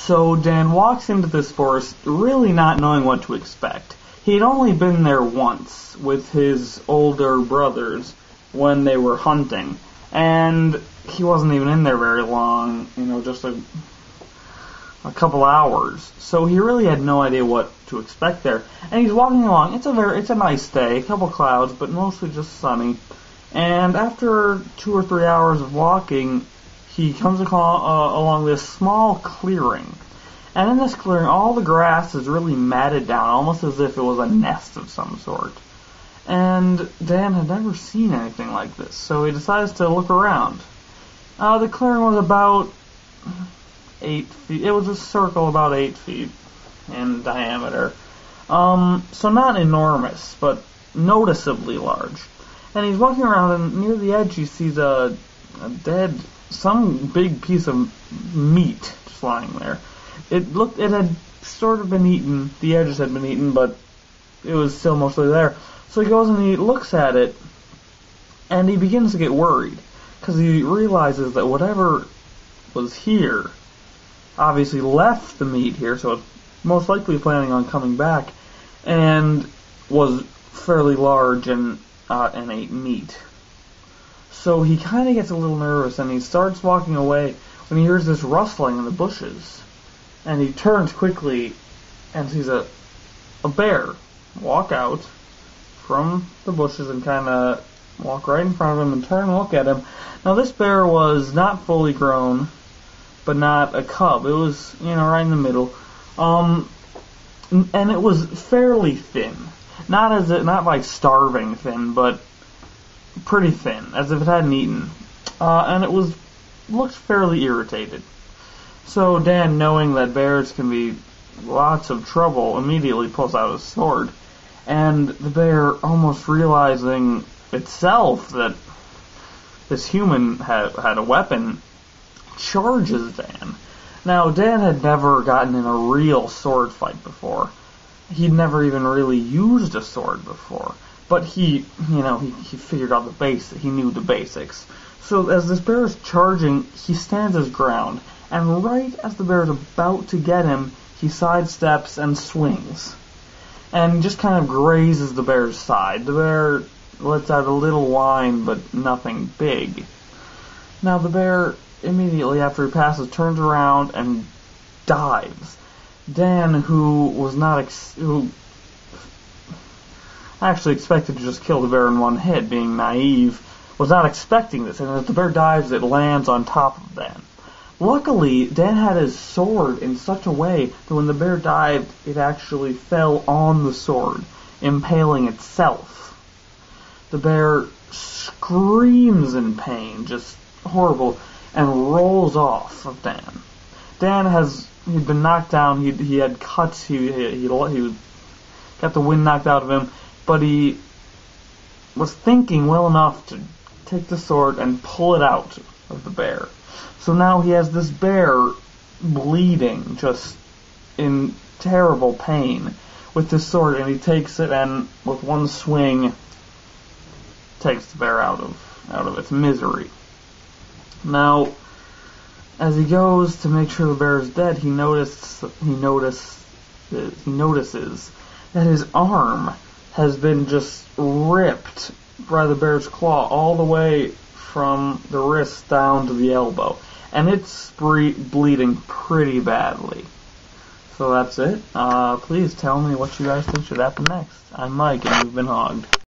So Dan walks into this forest really not knowing what to expect. He'd only been there once with his older brothers when they were hunting, and he wasn't even in there very long, just a couple hours. So he really had no idea what to expect there. And he's walking along. It's a nice day, a couple clouds, but mostly just sunny. And after 2 or 3 hours of walking, he comes along this small clearing. And in this clearing, all the grass is really matted down, almost as if it was a nest of some sort. And Dan had never seen anything like this, so he decides to look around. The clearing was about 8 feet. It was a circle about 8 feet in diameter. So not enormous, but noticeably large. And he's walking around, and near the edge he sees some big piece of meat just lying there. It had sort of been eaten, the edges had been eaten, but it was still mostly there. So he goes and he looks at it, and he begins to get worried, because he realizes that whatever was here obviously left the meat here, so it's most likely planning on coming back, and was fairly large and ate meat. So he kind of gets a little nervous, and he starts walking away when he hears this rustling in the bushes. And he turns quickly and sees a bear walk out from the bushes and kind of walk right in front of him and turn and look at him. Now this bear was not fully grown, but not a cub. It was, right in the middle. And it was fairly thin. Not like starving thin, but pretty thin, as if it hadn't eaten. And it looked fairly irritated. So Dan, knowing that bears can be lots of trouble, immediately pulls out his sword. And the bear, almost realizing itself that this human had a weapon, charges Dan. Now, Dan had never gotten in a real sword fight before. He'd never even really used a sword before. But he figured out the basics. He knew the basics. So as this bear is charging, he stands his ground. And right as the bear is about to get him, he sidesteps and swings. And just kind of grazes the bear's side. The bear lets out a little whine, but nothing big. Now the bear, immediately after he passes, turns around and dives. Dan, who actually expected to just kill the bear in one hit, being naive, was not expecting this. And as the bear dives, it lands on top of Dan. Luckily, Dan had his sword in such a way that when the bear dived, it actually fell on the sword, impaling itself. The bear screams in pain, just horrible, and rolls off of Dan. He'd been knocked down, he had cuts, he got the wind knocked out of him, but he was thinking well enough to take the sword and pull it out of the bear. So now he has this bear bleeding, just in terrible pain, with this sword, and he takes it and with one swing takes the bear out of its misery. Now, as he goes to make sure the bear is dead, he notices that his arm has been just ripped by the bear's claw all the way from the wrist down to the elbow. And it's bleeding pretty badly. So that's it. Please tell me what you guys think should happen next. I'm Mike, and you've been hogged.